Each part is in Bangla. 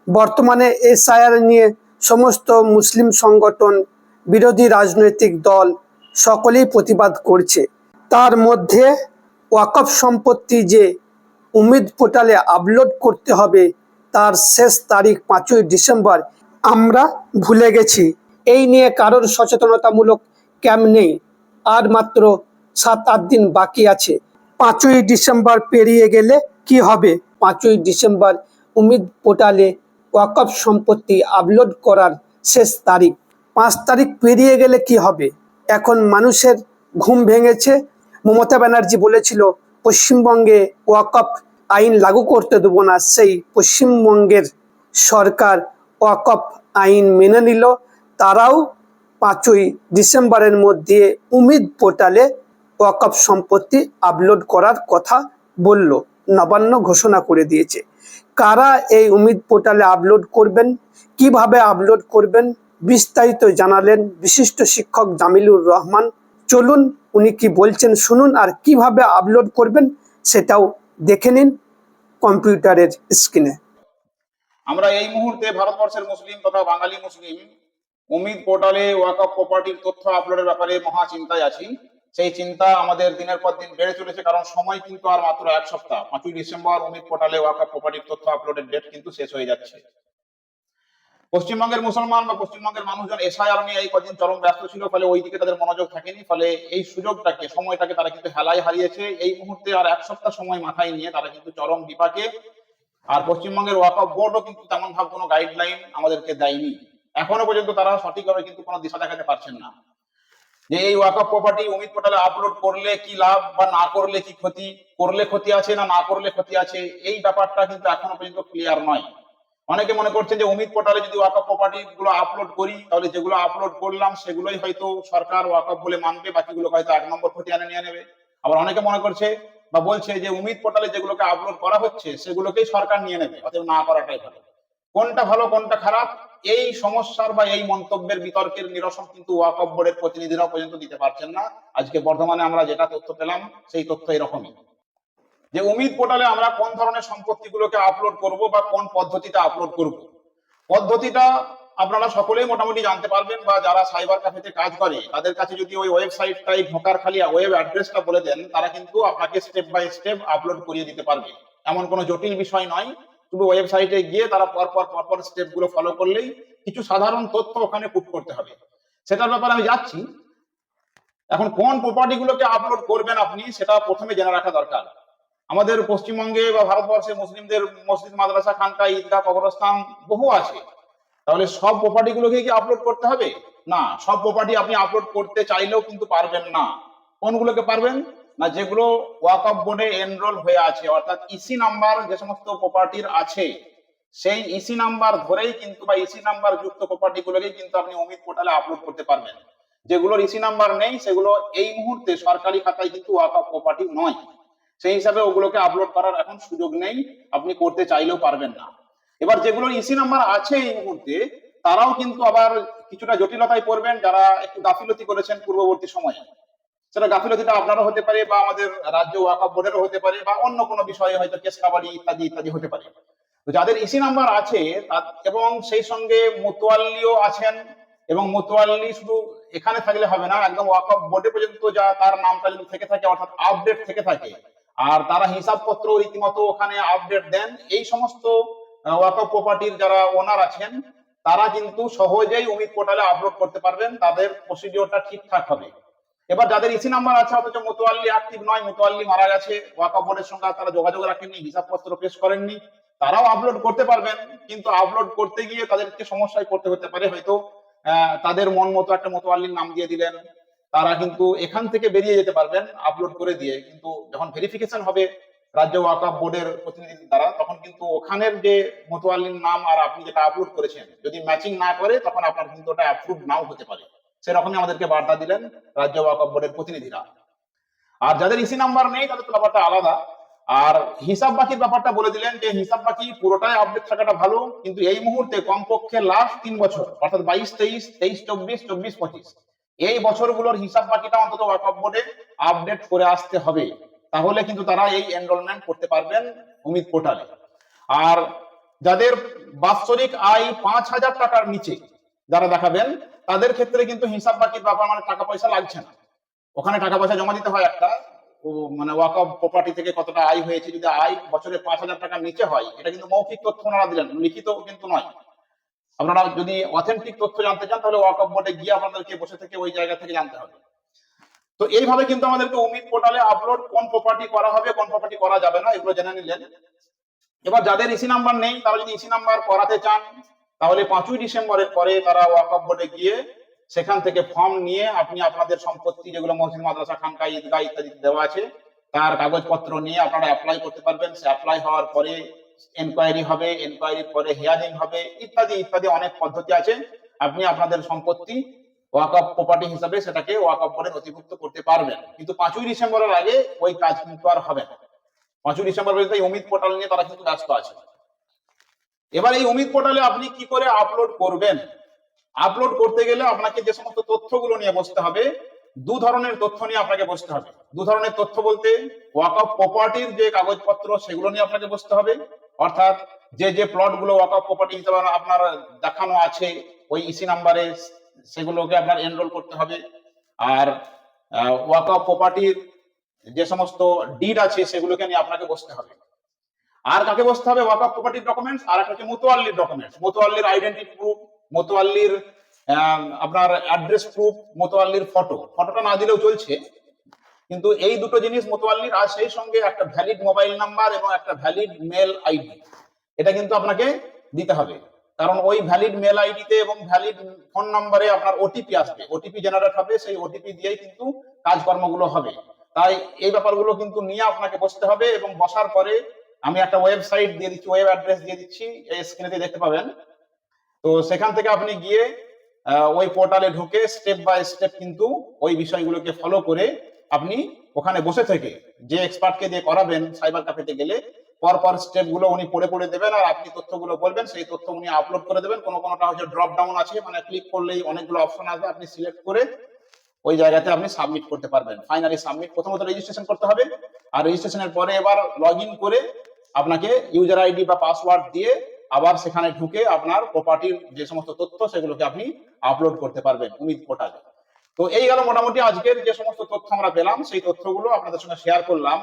বর্তমানে এসআইআর নিয়ে সমস্ত মুসলিম সংগঠন, বিরোধী রাজনৈতিক দল সকলেই প্রতিবাদ করছে। তার মধ্যে ওয়াকফ সম্পত্তি যে উমিদ পোর্টালে আপলোড করতে হবে তার শেষ তারিখ 5ই ডিসেম্বর আমরা ভুলে গেছি। এই নিয়ে কারোর সচেতনতামূলক ক্যাম্প নেই। আর মাত্র 7-8 দিন বাকি আছে। 5ই ডিসেম্বর পেরিয়ে গেলে কি হবে? 5ই ডিসেম্বর উমিদ পোর্টালে ওয়াকফ সম্পত্তি আপলোড করার শেষ তারিখ। 5 তারিখ পেরিয়ে গেলে কি হবে? এখন মানুষের ঘুম ভেঙেছে। মমতা ব্যানার্জি বলেছিল পশ্চিমবঙ্গে ওয়াকফ আইন লাগু করতে দেবো না। সেই পশ্চিমবঙ্গের সরকার ওয়াকফ আইন মেনে নিল। তারাও 5ই ডিসেম্বরের মধ্যে উমিদ পোর্টালে ওয়াকফ সম্পত্তি আপলোড করার কথা বলল, নবান্ন ঘোষণা করে দিয়েছে। কারা এই উমিদ পোর্টালে আপলোড করবেন, কিভাবে আপলোড করবেন, বিস্তারিত জানালেন বিশিষ্ট শিক্ষক জামিলুর রহমান। চলুন উনি কি বলছেন শুনুন, আর কিভাবে আপলোড করবেন সেটাও দেখে নিন কম্পিউটারের স্ক্রিনে। আমরা এই মুহূর্তে ভারতবর্ষের মুসলিম তথা বাঙালি মুসলিম উমিদ পোর্টালে ওয়াকফ প্রপার্টির তথ্য আপলোডের ব্যাপারে মহা চিন্তায় আছি। সেই চিন্তা আমাদের দিনের পর দিন বেড়ে চলেছে, কারণ সময় কিন্তু আর মাত্র 1 সপ্তাহ। 5ই ডিসেম্বর উমিদ পোর্টালে ওয়াকফ প্রপার্টির তথ্য আপলোডের ডেট কিন্তু শেষ হয়ে যাচ্ছে। পশ্চিমবঙ্গের মুসলমান বা পশ্চিমবঙ্গের মানুষজন এসআইআর নিয়ে এই কদিন চরম ব্যস্ত ছিল, ফলে ওইদিকে তাদের মনোযোগ থাকেনি। ফলে এই সুযোগটাকে, সময়টাকে তারা কিন্তু হেলায় হারিয়েছে। এই মুহূর্তে আর 1 সপ্তাহ সময় মাথায় নিয়ে তারা কিন্তু চরম বিপাকে। আর পশ্চিমবঙ্গের ওয়াকফ বোর্ডও কিন্তু তেমন ভাবে কোনো গাইডলাইন আমাদেরকে দেয়নি। এখনো পর্যন্ত তারা সঠিকভাবে কিন্তু কোনো দিশা দেখাতে পারছেন না যে এই ওয়াকফ প্রপার্টি উমিদ পোর্টালে আপলোড করলে কি লাভ বা না করলে কি ক্ষতি, করলে ক্ষতি আছে না না করলে ক্ষতি আছে, এই ব্যাপারটা কিন্তু এখনো পর্যন্ত ক্লিয়ার নয়। অনেকে মনে করছেন যে উমিদ পোর্টালে যদি ওয়াকফ প্রপার্টি গুলো আপলোড করি তাহলে যেগুলো আপলোড করলাম সেগুলোই হয়তো সরকার ওয়াকফ বলে মানবে, বাকিগুলো হয়তো 1 নম্বর খতিয়ানে নিয়ে নেবে। আবার অনেকে মনে করছে বা বলছে যে উমিদ পোর্টালে যেগুলোকে আপলোড করা হচ্ছে সেগুলোকেই সরকার নিয়ে নেবে, অতএব না করাটাই ভালো। কোনটা ভালো কোনটা খারাপ, এই সমস্যার বা এই মন্তব্যের বিতর্কের নিরসন কিন্তু ওয়াকফ বোর্ডের প্রতিনিধিরাও পর্যন্ত দিতে পারছেন না। আজকে বর্তমানে আমরা যেটা তথ্য পেলাম সেই তথ্য এরকমই, যে উমিদ পোর্টালে আমরা কোন ধরনের সম্পত্তিগুলোকে আপলোড করব বা কোন পদ্ধতিতে আপলোড করব। পদ্ধতিটা আপনারা সকলেই মোটামুটি জানতে পারবেন, বা যারা সাইবার ক্যাফেতে কাজ করে তাদের কাছে যদি ওই ওয়েবসাইটটাই ঢোকার খালি ওয়েব অ্যাড্রেসটা বলে দেন, তারা কিন্তু আপনাকে স্টেপ বাই স্টেপ আপলোড করিয়ে দিতে পারবে। এমন কোনো জটিল বিষয় নয়। শুধু ওয়েবসাইটে গিয়ে তারা পরপর স্টেপ গুলো ফলো করলেই কিছু সাধারণ তথ্য ওখানে পুট করতে হবে। সেটার ব্যাপারে আমি যাচ্ছি। এখন কোন প্রপার্টি গুলোকে আপলোড করবেন আপনি, সেটা প্রথমে জেনে রাখা দরকার। আমাদের পশ্চিমবঙ্গে বা ভারতবর্ষে মুসলিমদের মসজিদ, মাদ্রাসা, খানকা, ঈদগাহ, কবরস্থান বহু আছে। তাহলে সব প্রপার্টি গুলোকে কি আপলোড করতে হবে? না, সব প্রপার্টি আপনি আপলোড করতে চাইলেও কিন্তু পারবেন না। কোনগুলোকে পারবেন না? যেগুলো ওয়াকফ বোর্ডে এনরোল হয়ে আছে, অর্থাৎ ইসি নাম্বার যে সমস্ত প্রপার্টির আছে সেই ইসি নাম্বার ধরেই কিন্তু, বা ইসি নাম্বার যুক্ত প্রপার্টি গুলোকেই কিন্তু আপনি উমিদ পোর্টালে আপলোড করতে পারবেন। যেগুলোর ইসি নাম্বার নেই সেগুলো এই মুহূর্তে সরকারি খাতায় কিন্তু ওয়াকফ প্রপার্টি নয়। সেই হিসাবে ওগুলোকে আপলোড করার এখন সুযোগ নেই, আপনি করতে চাইলেও পারবেন না। এবার যেগুলোর ইসি নাম্বার আছে এই মুহূর্তে, তারাও কিন্তু আবার কিছুটা জটিলতায় পড়বেন যারা একটু গাফিলতি করেছেন পূর্ববর্তী সময়ে। সেটা গাফিলতিটা আপনারও হতে পারে, বা আমাদের রাজ্য ওয়াকফ বোর্ডেরও হতে পারে, বা অন্য কোনো বিষয়ে হয়তো কেস কাবাডি ইত্যাদি ইত্যাদি হতে পারে। তো যাদের ইসি নাম্বার আছে এবং সেই সঙ্গে মুতওয়াল্লিও আছেন, এবং মুতওয়াল্লি শুধু এখানে থাকলে হবে না, একদম ওয়াকফ বোর্ডে পর্যন্ত যা তার নামটা যদি থেকে থাকে, অর্থাৎ আপডেট থেকে থাকে, আর তারা হিসাবপত্র রীতিমতো ওখানে আপডেট দেন, এই সমস্ত ওয়াকফ প্রপার্টির যারা ওনার আছেন তারা কিন্তু সহজেই উমিদ পোর্টালে আপলোড করতে পারবেন। তাদের প্রসিডিওরটা ঠিকঠাক হবে। এবার যাদের ইসি নাম্বার আছে অথচ মুতওয়াল্লি অ্যাক্টিভ নয়, মুতওয়াল্লি মারা গেছে, ওয়াকফ বোর্ডের সঙ্গে তারা যোগাযোগ রাখেননি, হিসাবপত্র পেশ করেননি, তারাও আপলোড করতে পারবেন। কিন্তু আপলোড করতে গিয়ে তাদেরকে সমস্যায় পড়তে হতে পারে। হয়তো তাদের মন মতো একটা মুতওয়াল্লির নাম দিয়ে দিলেন, তারা কিন্তু এখান থেকে বেরিয়ে যেতে পারবেন আপলোড করে দিয়ে, কিন্তু যখন ভেরিফিকেশন হবে রাজ্য ওয়াকফ বোর্ডের প্রতিনিধির দ্বারা, তখন কিন্তু ওখানের যে মুতওয়াল্লির নাম আর আপনি যেটা আপলোড করেছেন যদি ম্যাচিং না করে, তখন আপনার কিন্তু ওটা অ্যাপ্রুভ নাও হতে পারে। সেরকমই আমাদেরকে বার্তা দিলেন রাজ্য ওয়াকফ বোর্ডের প্রতিনিধিরা। আর যাদের ইসি নাম্বার নেই তাদের তো ব্যাপারটা আলাদা। আর হিসাব বাকির ব্যাপারটা বলে দিলেন যে হিসাব বাকি পুরোটাই আপডেট থাকাটা ভালো, কিন্তু এই মুহূর্তে কমপক্ষে লাস্ট 3 বছর, অর্থাৎ 22-23, 23-24, 24-25 এই বছরগুলোর হিসাব বাকিটা অন্তত ওয়াকফ বোর্ডে আপডেট করে আসতে হবে। তাহলে কিন্তু তারা এই এনরোলমেন্ট করতে পারবেন উমিদ পোর্টালে। আর যাদের বাৎসরিক আয় 5,000 টাকার নিচে যারা দেখাবেন, তাদের ক্ষেত্রে কিন্তু হিসাব বাকির ব্যাপার, মানে টাকা পয়সা লাগছে না। ওখানে টাকা পয়সা জমা দিতে হয় একটা, মানে ওয়াকফ প্রপার্টি থেকে কতটা আয় হয়েছে। যদি আয় বছরে 5,000 টাকার নিচে হয়, এটা কিন্তু মৌখিক তথ্য ওনারা দিলেন, লিখিত কিন্তু নয়। আপনারা যদি অথেন্টিক তথ্য জানতে চান, তাহলে ওয়াকফ বোর্ডে গিয়ে আপনাদেরকে বসে থেকে ওই জায়গা থেকে জানতে হবে। তো এইভাবে কিন্তু আমাদেরকে উমিদ পোর্টালে আপলোড কোন প্রপার্টি করা হবে, কোন প্রপার্টি করা যাবে না, এগুলো জেনে নিলেন। এবার যাদের ইসি নাম্বার নেই, তারা যদি ইসি নাম্বার করাতে চান, তাহলে 5ই ডিসেম্বরের পরে তারা ওয়াকফ বোর্ডে গিয়ে সেখান থেকে ফর্ম নিয়ে আপনি আপনাদের সম্পত্তি যেগুলো মসজিদ, মাদ্রাসা, খানকা, ঈদগাহ ইত্যাদি দেওয়া আছে, তার কাগজপত্র নিয়ে আপনারা অ্যাপ্লাই করতে পারবেন। সে অ্যাপ্লাই হওয়ার পরে এনকোয়ারি হবে, এনকোয়ারির পরে হিয়ারিং হবে, ইত্যাদি ইত্যাদি অনেক পদ্ধতি আছে। আপনি আপনাদের সম্পত্তি ওয়াকফ প্রপার্টি হিসাবে সেটাকে ওয়াকফ বোর্ডে নথিভুক্ত করতে পারবেন। কিন্তু 5ই ডিসেম্বরের আগে ওই কাজ কিন্তু আর হবে না। 5ই ডিসেম্বর পর্যন্ত এই উমিদ পোর্টাল নিয়ে তারা কিন্তু ব্যস্ত আছে। এবার এই উমিদ পোর্টালে আপনি কি করে আপলোড করবেন? আপলোড করতে গেলে আপনাকে যে সমস্ত তথ্যগুলো নিয়ে বসতে হবে, 2 ধরনের তথ্য নিয়ে আপনাকে বসতে হবে। 2 ধরনের তথ্য বলতে, ওয়াকফ প্রপার্টির যে কাগজপত্র সেগুলো নিয়ে আপনাকে বসতে হবে, অর্থাৎ যে প্লট গুলো ওয়াকফ প্রপার্টি হিসেবে আপনার দেখানো আছে ওই ইসি নাম্বারে, সেগুলোকে আপনার এনরোল করতে হবে। আর ওয়াকফ প্রপার্টির যে সমস্ত ডিড আছে সেগুলোকে নিয়ে আপনাকে বসতে হবে। আর কাকে বসতে হবে? ওয়াকফ প্রপার্টির ডকুমেন্টস, আর একটা হচ্ছে মুতাওয়াল্লির ডকুমেন্টস, মুতাওয়াল্লির আইডেন্টিটি প্রুফ, মুতাওয়াল্লির আপনার অ্যাড্রেস প্রুফ, মুতাওয়াল্লির ফটোটা না দিলেও চলছে, কিন্তু এই দুটো জিনিস মুতাওয়াল্লির, আর সেই সঙ্গে একটা ভ্যালিড মোবাইল নাম্বার এবং একটা ভ্যালিড মেল আইডি, এটা কিন্তু আপনাকে দিতে হবে। কারণ ওই ভ্যালিড মেল আইডিতে এবং ভ্যালিড ফোন নম্বরে আপনার ওটিপি আসবে, ওটিপি জেনারেট হবে, সেই ওটিপি দিয়েই কিন্তু কাজকর্মগুলো হবে। তাই এই ব্যাপারগুলো কিন্তু নিয়ে আপনাকে বসতে হবে। এবং বসার পরে আমি একটা ওয়েবসাইট দিয়ে দিচ্ছি, ওয়েব অ্যাড্রেস দিয়ে দিচ্ছি, এই স্ক্রিনেতে দেখতে পাবেন। তো সেখান থেকে আপনি গিয়ে ওই পোর্টালে ঢুকে স্টেপ বাই স্টেপ কিন্তু ওই বিষয়গুলোকে ফলো করে আপনি ওখানে বসে থেকে যে এক্সপার্টকে দিয়ে করাবেন সাইবার ক্যাফেতে গেলে, পরপর স্টেপ গুলো উনি পড়ে পড়ে দেবেন, আর আপনি তথ্যগুলো বলবেন, সেই তথ্য উনি আপলোড করে দেবেন। কোনোটা হচ্ছে ড্রপ ডাউন আছে, মানে ক্লিক করলেই অনেকগুলো অপশন আসবে, আপনি সিলেক্ট করে ওই জায়গাতে আপনি সাবমিট করতে পারবেন। ফাইনালি সাবমিট, প্রথমত রেজিস্ট্রেশন করতে হবে, আর রেজিস্ট্রেশনের পরে এবার লগ ইন করে আপনাকে ইউজার আইডি বা পাসওয়ার্ড দিয়ে আবার সেখানে ঢুকে আপনার প্রপার্টির যে সমস্ত তথ্য সেগুলোকে আপনি আপলোড করতে পারবেন উমিদ পোর্টালে। তো এই গেল মোটামুটি আজকের যে সমস্ত তথ্য আমরা পেলাম, সেই তথ্যগুলো আপনাদের সঙ্গে শেয়ার করলাম।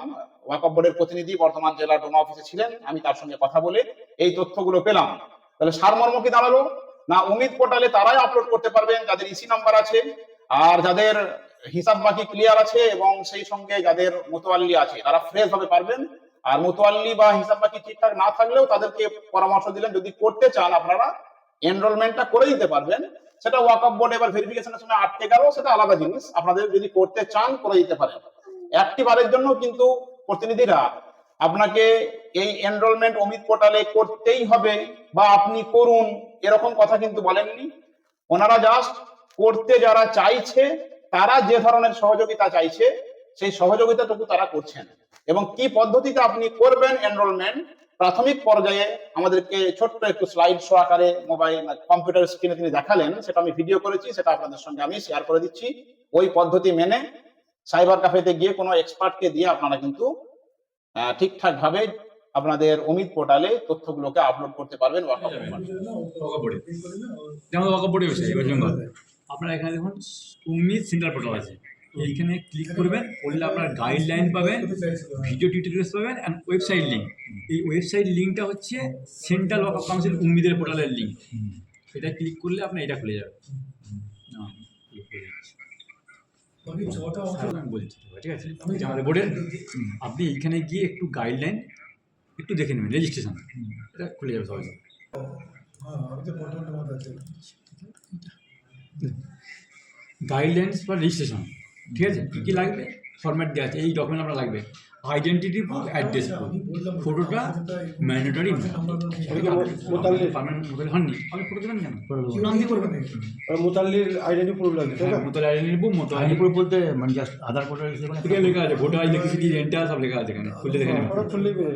ওয়াকফ বোর্ডের প্রতিনিধি বর্ধমান জেলা ডোমা অফিসে ছিলেন, আমি তার সঙ্গে কথা বলে এই তথ্যগুলো পেলাম। তাহলে সারমর্ম কি দাঁড়ালো? না, উমিদ পোর্টালে তারাই আপলোড করতে পারবেন যাদের ইসি নাম্বার আছে, আর যাদের হিসাব বাকি ক্লিয়ার আছে, এবং সেই সঙ্গে যাদের মুতাওয়াল্লি আছে তারা ফ্রেশ ভাবে পারবেন। আর মুতাওয়াল্লি বা হিসাব বাকি ঠিকঠাক না থাকলেও তাদেরকে পরামর্শ দিলেন, যদি করতে চান আপনারা এনরোলমেন্টটা করে দিতে পারবেন। সেটা ওয়াকফ বোর্ড এবার ভেরিফিকেশনের সময় আটকে গেল, সেটা আলাদা জিনিস। আপনাদের যদি করতে চান করে দিতে পারেন। একটি বারের জন্য কিন্তু প্রতিনিধিরা আপনাকে এই এনরোলমেন্ট উমিদ পোর্টালে করতেই হবে বা আপনি করুন এরকম কথা কিন্তু বলেননি। ওনারা জাস্ট করতে যারা চাইছে, তারা যে ধরনের সহযোগিতা চাইছে সেই সহযোগিতাটুকু তারা করছেন। এবং কি পদ্ধতিতে আপনি করবেন এনরোলমেন্ট, প্রাথমিক পর্যায়ে আমাদেরকে ছোট্ট একটু স্লাইড শো আকারে মোবাইল কম্পিউটার স্ক্রিনে তিনি দেখালেন, সেটা আমি ভিডিও করেছি, সেটা আপনাদের সঙ্গে আমি শেয়ার করে দিচ্ছি। ওই পদ্ধতি মেনে সাইবার ক্যাফেতে গিয়ে কোনো এক্সপার্টকে দিয়ে আপনারা কিন্তু ঠিকঠাক ভাবে আপনাদের উমিদ পোর্টালে তথ্যগুলোকে আপলোড করতে পারবেন। আপনারা এখানে দেখুন উমিদ সেন্টার পোর্টাল আছে, এইখানে ক্লিক করবেন, করলে আপনার গাইডলাইন পাবেন, ভিডিও টিউটোরিয়ালস পাবেন, অ্যান্ড ওয়েবসাইট লিঙ্ক। এই ওয়েবসাইট লিঙ্কটা হচ্ছে সেন্ট্রাল ওয়াকফ কাউন্সিল উম্মিদের পোর্টালের লিঙ্ক। এটা ক্লিক করলে আপনার এটা খুলে যাবে। বলছি ঠিক আছে, আমাদের বোর্ডের আপনি এইখানে গিয়ে একটু গাইডলাইন একটু দেখে নেবেন, রেজিস্ট্রেশন এটা খুলে যাবে সবাই। গাইডলাইন্স ফর রেজিস্ট্রেশন, ঠিক আছে, কী কী লাগবে ফরম্যাট দেওয়া আছে। এই ডকুমেন্ট আপনার লাগবে আইডেন্টিটি প্রুফ, অ্যাড্রেস প্রুফ, ফটোটা ম্যান্ডেটরি। পার্মানেন্ট মোবাইল হননি, আপনি ফটো দেবেন কেন? নাম দিয়ে করবেন। মুতাল্লির আইডেন্টি প্রুফ লাগবে, তাই না? মোতাল আইডেন্টি প্রুফ, মোতাল আইডেন্টি প্রুফ বলতে মানে জাস্ট আধার কার্ড লেখা আছে, ভোটার ইলেকট্রিসিটি রেন্টাল সব লেখা আছে এখানে, খুলতে দেখে নেবেন।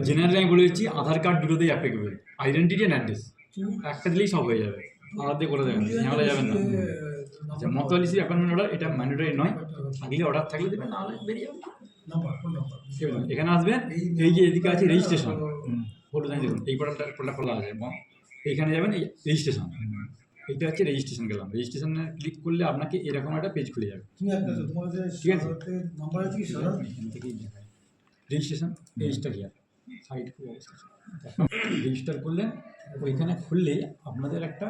জেনারেল আমি বলে দিচ্ছি, আধার কার্ড দুটোতেই অ্যাপ্লিকেবল, আইডেন্টিটি অ্যান্ড অ্যাড্রেস একটা দিলেই সব হয়ে যাবে, আলাদা দিয়ে করে দেবেন, ঝামেলা যাবেন না। আচ্ছা, মোতালিসি অ্যাপয়েন্টমেন্ট অর্ডার, এটা ম্যান্ডেটরি নয়, থাকলে অর্ডার থাকলে দেবেন, নাহলে বেরিয়ে যাবেন। এখানে আসবেন, এই যে এদিকে আছে রেজিস্ট্রেশন, ফটো জানি দেখুন এই পোর্টালটা খোলা আছে এবং এইখানে যাবেন এই রেজিস্ট্রেশন, এইটা হচ্ছে রেজিস্ট্রেশন গেলাম, রেজিস্ট্রেশনে ক্লিক করলে আপনাকে এরকম একটা পেজ খুলে যাবে। ঠিক আছে, এখান থেকেই দেখায় রেজিস্ট্রেশন, রেজিস্টার হিয়ার সাইট খুলে রেজিস্টার করলেন, ওইখানে খুললে আপনাদের একটা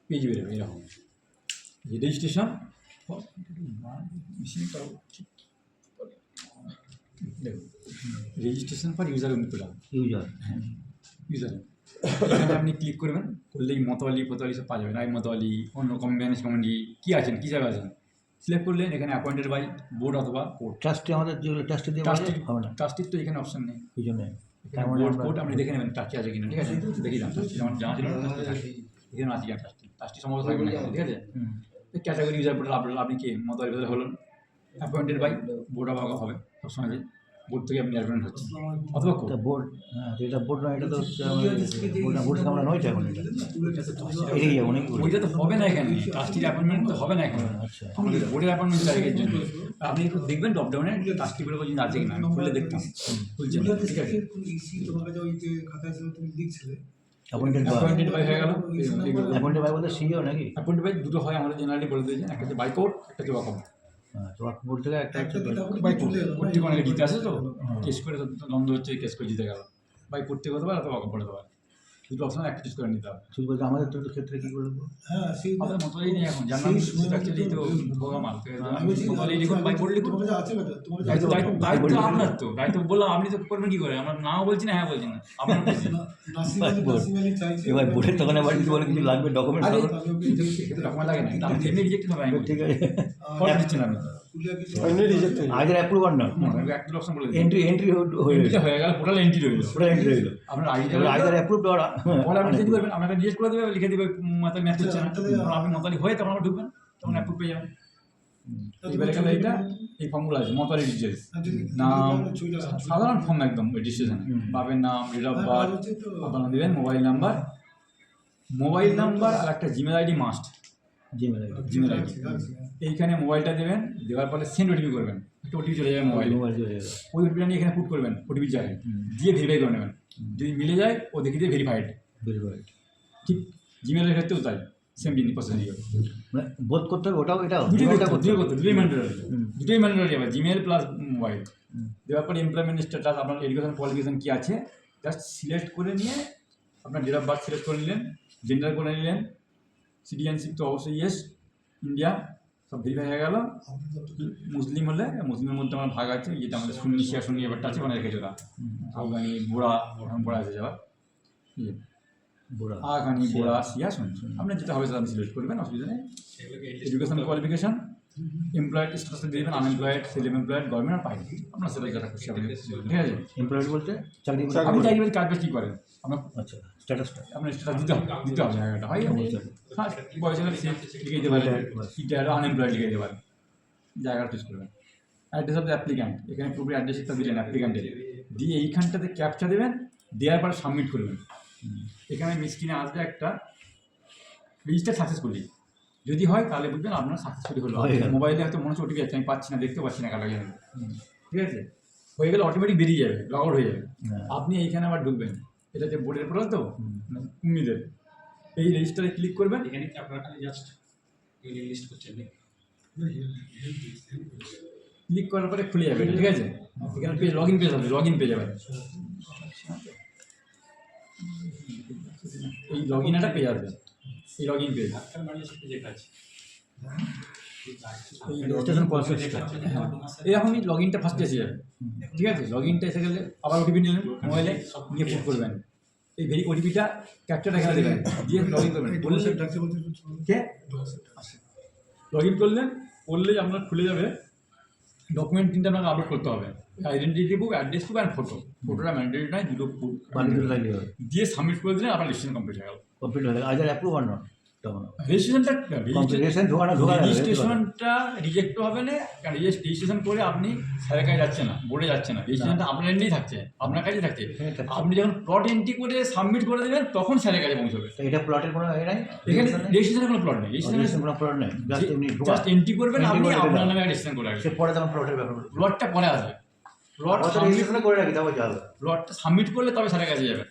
পেজ বেরোবে এরকম রেজিস্ট্রেশন। দেখুন রেজিস্ট্রেশন ফর ইউজার অনুপ্রদান, হ্যাঁ ইউজার, এখানে আপনি ক্লিক করবেন, করলেই মতোয়ালি সব পাওয়া যাবে। রায় মতোয়ালি, অন্য ম্যানেজ কমিটি কী আছেন, কী হিসাবে আছেন সিলেক্ট করলেন। এখানে অ্যাপয়েন্টেড বাই বোর্ড অথবা কোর্ট। ট্রাস্টে আমাদের যেগুলো ট্রাস্টে দিয়ে হবে না, ট্রাস্টির তো এখানে অপশন নেই, এই জন্য কোর্ট আপনি দেখে নেবেন ট্রাস্টি আছে কিনা। ঠিক আছে, দেখি দাম ট্রাস্টি আমার জানা ছিল না, এখানে আছে কিনা ট্রাস্টি সম্ভবত থাকবে না। ঠিক আছে, ক্যাটাগরি ইউজার পোর্টাল আপনি কি মতোয়ালি হলেন, অ্যাপয়েন্টেড বাই বোর্ড অফ হবে সবসময়, যে বোর্ড থেকে আপনি অ্যাপয়েন্ট হচ্ছেন অথবা কোর্ট। বোর্ড, হ্যাঁ এটা বোর্ড নয়, এটা তো হচ্ছে বোর্ড থেকে আমরা নয় এখন এটা এটাই যাবো নাকি? ওইটা তো হবে না এখানে, ট্রাস্টির অ্যাপয়েন্টমেন্ট তো হবে না এখানে। আচ্ছা, আমাদের বোর্ডের অ্যাপয়েন্টমেন্ট চাইয়ের জন্য আপনি একটু দেখবেন ডপডাউনে ট্রাস্টি বলে বলছেন আছে কিনা, আমি খুলে দেখতাম, খুলছেন। ঠিক আছে, অ্যাপয়েন্টেড বাই হয়ে গেল। অ্যাপয়েন্টেড বাই বলতে সিইও নাকি? অ্যাপয়েন্টেড বাই দুটো হয় আমাদের জেনারেলি বলে দিয়েছেন, একটা হচ্ছে বাই কোর্ট, একটা হচ্ছে ওয়াকফ। হ্যাঁ, তো বোর্ড থেকে একটা বাই কোর্ট থেকে অনেকে জিতে আসে, তো কেস করে তো দ্বন্দ্ব হচ্ছে, কেস করে জিতে গেল। বাই কোর্ট থেকে হতে পারে অথবা ওয়াকফ হতে পারে, দুটো অপশন একটা চুজ করে নিতে হবে। ঠিক বলতে আমাদের তো ক্ষেত্রে কী করবো? আমাদের মতোই নেই এখন, জানলাম অ্যাকচুয়ালি তো বোকা মাল মতোই লিখুন, বাই কোর্ট লিখুন। দায়িত্ব আপনার, তো দায়িত্ব বললাম, আপনি তো করবেন কী করে? আমরা নাও বলছি না, হ্যাঁ বলছি না, আপনার বলছি না। এবার বোর্ডের তখন আবার কিছু বলে কিছু লাগবে ডকুমেন্টস, ডকুমেন্ট লাগে না, আপনি এমনি রিজেক্ট হবে। ঠিক আছে, ফটো দিচ্ছেন আপনি, আইদার অ্যাপ্রুভ আর নট, একটা অপশন বলে এন্ট্রি হয়ে গেল, হয়ে গেল, পোর্টাল এন্ট্রি রইল, ওটা এন্ট্রি হয়ে গেল। আপনার আইডি আইদার অ্যাপ্রুভ আর বলে আপনি চেঞ্জ করবেন, আপনাকে জিজ্ঞেস করে দেবে, লিখে দেবে মাতালি ম্যাচ হচ্ছে না, আপনি মাতালি হয়ে তখন আবার ঢুকবেন, তখন অ্যাপ্রুভ পেয়ে যাবেন। এবারে গেলে এইটা এই ফর্মগুলো আছে, মতালি ডিটেলস, নাম সাধারণ ফর্ম একদম রেজিস্ট্রেশন, বাবের নাম, ডেট অফ বার্থ, আপনারা দেবেন মোবাইল নাম্বার আর একটা Gmail ID must, Gmail ID. এইখানে মোবাইলটা দেবেন, দেওয়ার পরে সেন্ড ওটিপি করবেন, একটা ওটিপি চলে যাবে মোবাইলে, ওই ওটিপিটা নিয়ে এখানে পুট করবেন, ওটিপি জায়গায় দিয়ে ভেরিফাই করে নেবেন, যদি মিলে যায় ও দেখে দিয়ে ভেরিফাইড। ঠিক জিমেলের ক্ষেত্রেও তাই, সেম জিনিস প্রসেস দিয়ে বোধ করতে হবে, ওটাও এটাও দুটোই ম্যান্ডেটরি হবে, জিমেল প্লাস মোবাইল। দেওয়ার পরে এমপ্লয়মেন্ট স্ট্যাটাস, আপনার এডুকেশন কোয়ালিফিকেশন কী আছে জাস্ট সিলেক্ট করে নিয়ে আপনার ডেট অফ বার্থ সিলেক্ট করে নিলেন, জেন্ডার করে নিলেন, সিটিজেনশিপ তো অবশ্যই ইয়েস ইন্ডিয়া, সব ভেরিফাই হয়ে গেল। মুসলিম হলে মুসলিমের মধ্যে আমার ভাগ আছে, যেটা আমাদের সুন্নি শিয়া সুন্নি ব্যাপারটা আছে, ওখানে রেখেছে ওরা, আফগানি বোড়া আছে যাওয়া, আফগানি বোড়া শিয়া শুন, আপনার যেটা হবে সেটা আপনি সিলেক্ট করবেন, অসুবিধা নেই। এডুকেশন কোয়ালিফিকেশন, এমপ্লয়েড স্ট্যাটাস দেবেন, আনএমপ্লয়েড, সেলফ এমপ্লয়েড, গভর্নমেন্ট আর প্রাইভেট, আপনার সেটা যেটা খুশি হবে। ঠিক আছে, এমপ্লয়েড বলতে চাকরি, আপনি চাকরি কাজ কী করেন আপনার, আচ্ছা স্ট্যাটাসটা আপনার স্ট্যাটাস দিতে হবে জায়গাটা হয়, বয়স হলে সে লিখে দিতে পারে, ইটার আনএমপ্লয়েড লিখে দিতে পারে, জায়গাটা চুজ করবেন। অ্যাড্রেস অফ দ্য অ্যাপ্লিক্যান্ট, এখানে পুরোপুরি অ্যাড্রেসটা দিলেন অ্যাপ্লিক্যান্টের, দিয়ে এইখানটাতে ক্যাপচা দেবেন, দেওয়ার পরে সাবমিট করবেন। এখানে স্ক্রিনে আসবে একটা রেজিস্টার সাকসেসফুলি, যদি হয় তাহলে বুঝবেন আপনার সাকসেসফুলি হলো। মোবাইলে হয়তো মনে হচ্ছে ওটিপি যাচ্ছে, আমি পাচ্ছি না, দেখতে পাচ্ছি না কাটা গেলে, ঠিক আছে, হয়ে গেলে অটোমেটিক বেরিয়ে যাবে, লগ আউট হয়ে যাবে। আপনি এইখানে আবার ঢুকবেন, এটা যে বোর্ডের পোর্টাল তো উম্মিদের, এই রেজিস্টারে ক্লিক করবেন, এখানে আপনার খালি জাস্ট লিস্ট করছেন, ক্লিক করার পরে খুলে যাবে, ঠিক আছে, এখানে পেজ লগ ইন পেজ হবে, লগ ইন পেয়ে যাবেন, এই লগ ইনটা পেয়ে যাবে, এই লগ ইন পেজ এরকমই লগ ইনটা ফার্স্টে এসে যাবে। ঠিক আছে, লগ ইনটা এসে গেলে আবার ওটিপি নিলেন, মোবাইলে নিয়ে পুট করবেন, এই ওটিপিটা ক্যাপচারটা এখানে দেবেন, দিয়ে লগ ইন করবেন, কে লগ ইন করলেই আপনার খুলে যাবে। ডকুমেন্ট তিনটা আপনাকে আপলোড করতে হবে, identity book, address book and ফটোটা ম্যান্ডেটরি নয়, দুটো দিয়ে সাবমিট করে দিলে আপনার রেজিস্ট্রেশন কমপ্লিট হয়ে গেল। আইদার অ্যাপ্রুভ আর নট, রেজিস্ট্রেশনটা রিজেক্ট হবে না, কারণ রেজিস্ট্রেশন করে আপনি স্যারের কাছে যাচ্ছে না, বোর্ডে যাচ্ছে না, রেজিস্ট্রেশনটা আপনার এন্ডেই থাকছে, আপনার কাছেই থাকছে। আপনি যখন প্লট এন্ট্রি করে সাবমিট করে দেবেন তখন স্যারের কাছে পৌঁছবে। এটা প্লটের কোনো এ নাই, এখানে রেজিস্ট্রেশনের কোনো প্লট নেই, রেজিস্ট্রেশনের কোনো প্লট নেই, জাস্ট এমনি জাস্ট এন্ট্রি করবেন, আপনি আপনার নামে রেজিস্ট্রেশন করে রাখবেন, সে পরে তখন প্লটের ব্যাপার, প্লটটা পরে আসবে। প্লট আমরা তো রেজিস্ট্রেশন করে রাখি তারপর যা হবে। প্লটটা সাবমিট করলে তবে স্যারের কাছে যাবে।